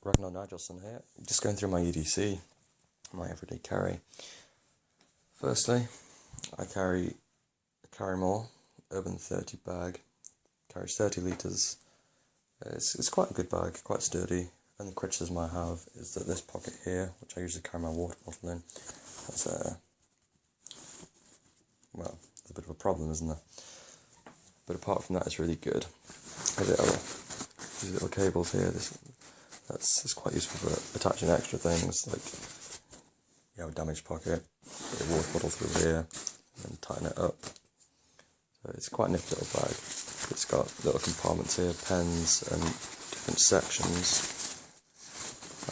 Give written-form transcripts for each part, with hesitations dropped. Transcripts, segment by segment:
Ragnar Nigelson here, just going through my EDC, my everyday carry. Firstly, I carry a Carrymore Urban 30 bag, carries 30 litres. It's quite a good bag, quite sturdy. Only criticism I have is that this pocket here, which I usually carry my water bottle in, that's well, it's a bit of a problem, isn't there? But apart from that, it's really good. These little cables here, that's quite useful for attaching extra things, like you have a damaged pocket, put your water bottle through here, and then tighten it up. So it's quite a nifty little bag. It's got little compartments here, pens and different sections.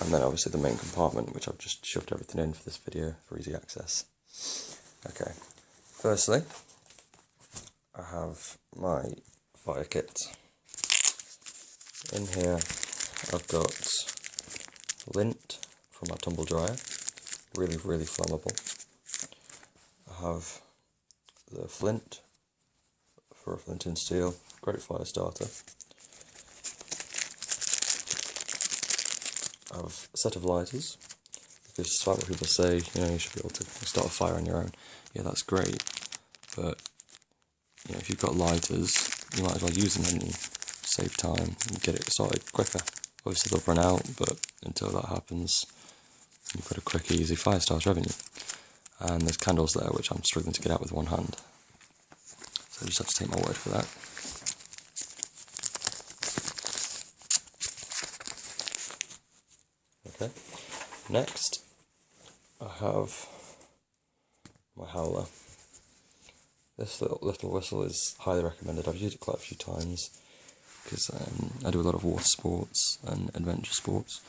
And then obviously the main compartment, which I've just shoved everything in for this video for easy access. Okay, firstly, I have my fire kit. In here I've got lint from my tumble dryer, really flammable. I have the flint for a flint and steel, great fire starter. I have a set of lighters, because despite what people say, you should be able to start a fire on your own. Yeah, that's great, but if you've got lighters, you might as well use them and save time and get it started quicker. Obviously they'll run out, but until that happens, you've got a quick, easy fire starter, haven't you? And there's candles there, which I'm struggling to get out with one hand. So I just have to take my word for that. Okay, next I have my howler. This little whistle is highly recommended. I've used it quite a few times because I do a lot of water sports and adventure sports.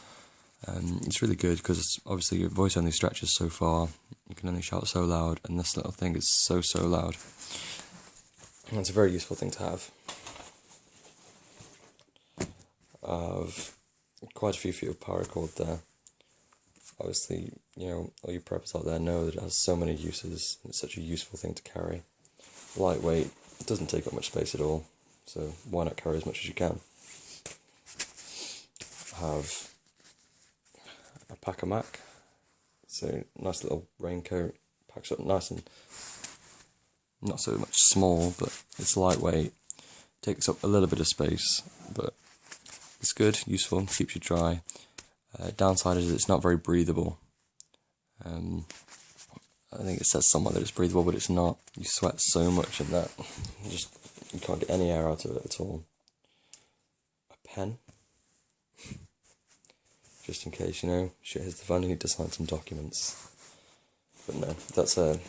It's really good because obviously your voice only stretches so far, you can only shout so loud, and this little thing is so loud. And it's a very useful thing to have. I've quite a few feet of paracord there. Obviously, all you preppers out there know that it has so many uses, and it's such a useful thing to carry. Lightweight, it doesn't take up much space at all, so why not carry as much as you can. I have a pack-a-mac, so nice little raincoat, packs up nice and not so much small, but it's lightweight, takes up a little bit of space, but it's good, useful, keeps you dry. Downside is it's not very breathable. I think it says somewhere that it's breathable, but it's not. You sweat so much in that, you can't get any air out of it at all. A pen, just in case, shit hits the fan, you need to sign some documents. But no, that's I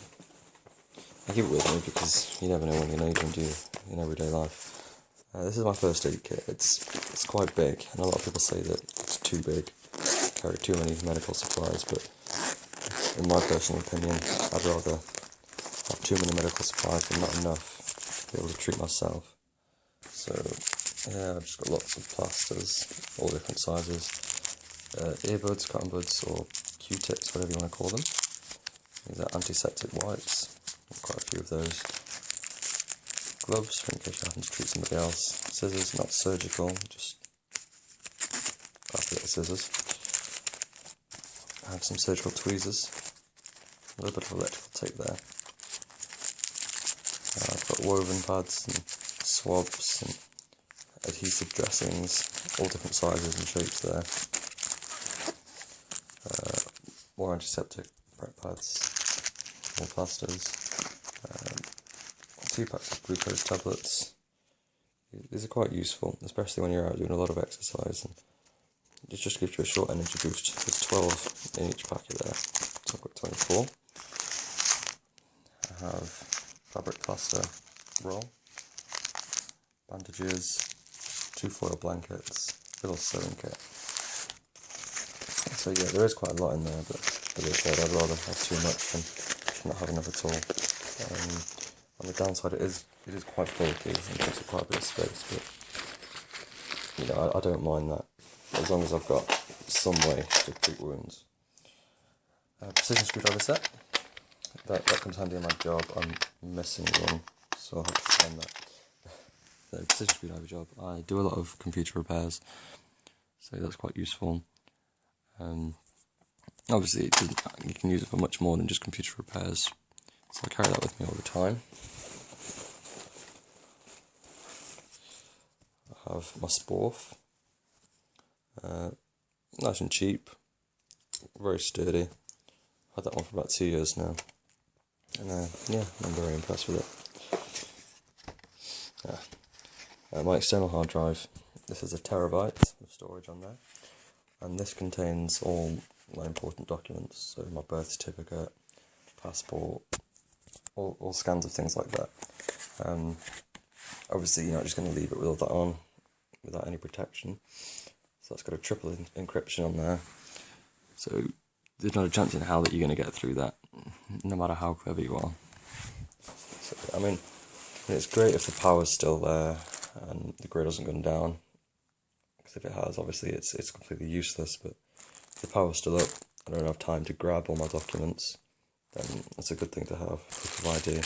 keep it with me because you never know when you're going to need them in everyday life. This is my first aid kit. It's quite big, and a lot of people say that it's too big, carry too many medical supplies, but in my personal opinion, I'd rather have too many medical supplies than not enough to be able to treat myself. So yeah, I've just got lots of plasters, all different sizes, earbuds, cotton buds, or Q-tips, whatever you want to call them. These are antiseptic wipes, quite a few of those. Gloves, for in case you happen to treat somebody else. Scissors, not surgical, just crappy little scissors. I have some surgical tweezers, a little bit of electrical tape there. I've got woven pads and swabs and adhesive dressings, all different sizes and shapes there. More antiseptic prep pads, more plasters. 2 packs of glucose tablets. These are quite useful, especially when you're out doing a lot of exercise, and it just gives you a short energy boost. There's 12 in each packet there, so I've got 24. I have fabric plaster roll, bandages, 2 foil blankets, little sewing kit. So yeah, there is quite a lot in there, but as I said, I'd rather have too much than not have enough at all. On the downside, it is quite bulky and takes up quite a bit of space, but I don't mind that as long as I've got some way to treat wounds. Precision screwdriver set. That comes handy in my job. I'm missing one, so I'll have to find that. The precision screwdriver job. I do a lot of computer repairs, so that's quite useful. Obviously, you can use it for much more than just computer repairs, so I carry that with me all the time. I have my Sporf, nice and cheap, very sturdy. I've had that one for about 2 years now, and yeah, I'm very impressed with it. My external hard drive, this is a terabyte of storage on there, and this contains all my important documents, so my birth certificate, passport, all scans of things like that. Obviously you're not just going to leave it with all that on without any protection, so that's got a triple encryption on there, so there's not a chance in hell that you're going to get through that, no matter how clever you are. So, I mean, it's great if the power's still there and the grid hasn't gone down, because if it has, obviously it's completely useless, but if the power's still up and I don't have time to grab all my documents, then that's a good thing to have, proof of ID.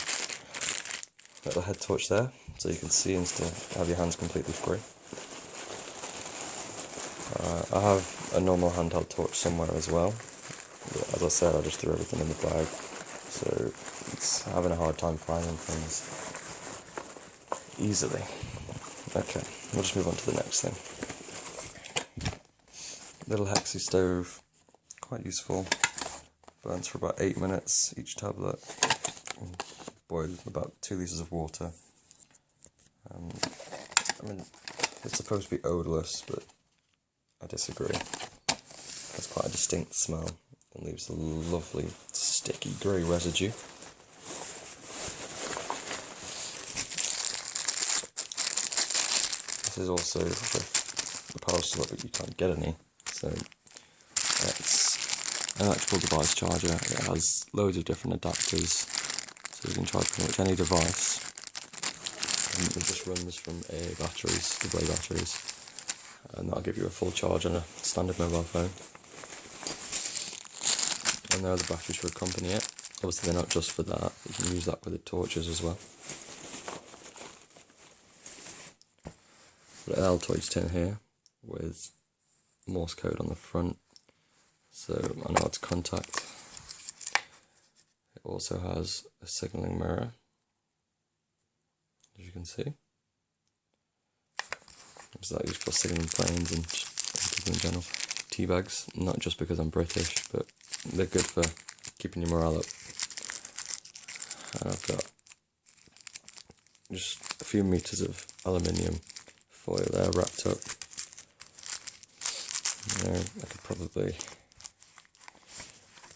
Got the head torch there, so you can see and still have your hands completely free. I have a normal handheld torch somewhere as well. But as I said, I just threw everything in the bag, so it's having a hard time finding things easily. Okay, we'll just move on to the next thing. Little hexy stove, quite useful. Burns for about 8 minutes each tablet. Boils about 2 litres of water. I mean, it's supposed to be odourless, but I disagree. It's quite a distinct smell and leaves a lovely sticky grey residue. This is also, the power's still up, but you can't get any, so it's an electrical device charger. It has loads of different adapters, so you can charge pretty much any device. And it just runs from AA batteries, AA batteries, and that'll give you a full charge on a standard mobile phone. And there are the batteries to accompany it. Obviously they're not just for that, you can use that with the torches as well. Got an Altoids tin here with Morse code on the front, so I know how to contact. It also has a signalling mirror, as you can see. It's that used for signalling planes and people in general. Tea bags, not just because I'm British, but they're good for keeping your morale up. And I've got just a few meters of aluminium foil there wrapped up. You know, I could probably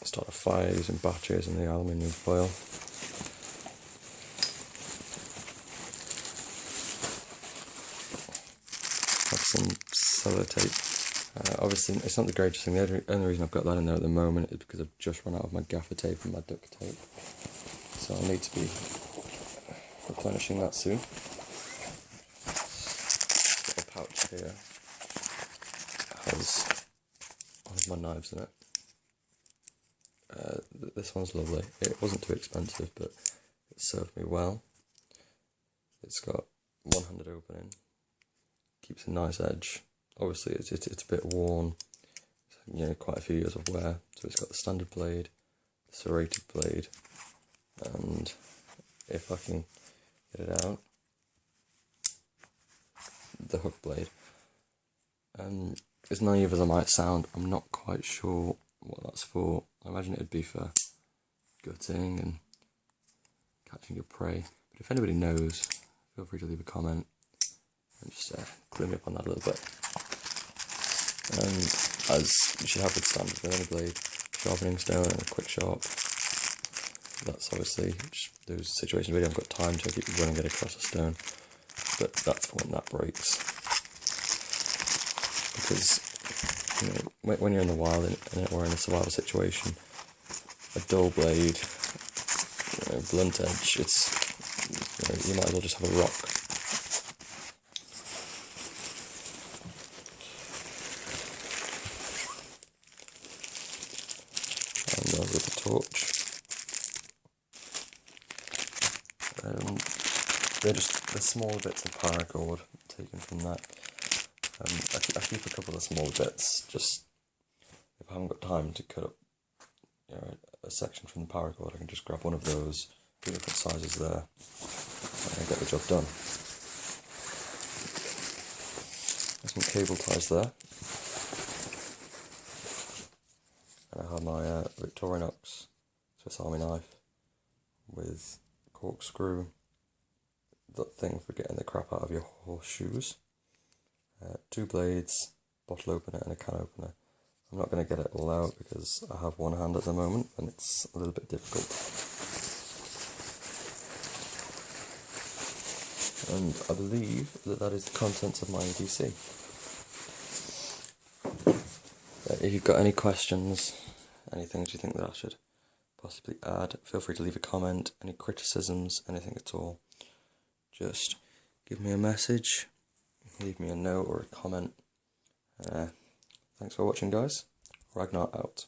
start a fire using batteries and the aluminium foil. Have some sellotape. Obviously it's not the greatest thing. The only reason I've got that in there at the moment is because I've just run out of my gaffer tape and my duct tape, so I'll need to be replenishing that soon. Got a pouch here, has all of my knives in it. This one's lovely. It wasn't too expensive, but it served me well. It's got one-handed opening, keeps a nice edge. Obviously it's a bit worn, you know, quite a few years of wear. So it's got the standard blade, the serrated blade, and if I can get it out, the hook blade. And as naive as I might sound, I'm not quite sure what that's for. I imagine it'd be for gutting and catching your prey. But if anybody knows, feel free to leave a comment and just clear me up on that a little bit. And as you should have with standard with any blade, sharpening stone and a quick sharp. That's obviously just those situations where you haven't got time to keep running it across a stone, but that's when that breaks. Because, you know, when you're in the wild or in a survival situation, a dull blade, you know, blunt edge, it's, you know, you might as well just have a rock. With the torch. They're small bits of paracord taken from that. I keep a couple of small bits, just if I haven't got time to cut up a section from the paracord, I can just grab one of those, two different sizes there, and get the job done. There's some cable ties there, and I have my Victorinox Swiss Army knife with corkscrew, that thing for getting the crap out of your horseshoes, 2 blades, bottle opener and a can opener. I'm not going to get it all out because I have one hand at the moment and it's a little bit difficult. And I believe that is the contents of my EDC. If you've got any questions, any things you think that I should possibly add, feel free to leave a comment, any criticisms, anything at all. Just give me a message, leave me a note or a comment. Thanks for watching, guys. Ragnar out.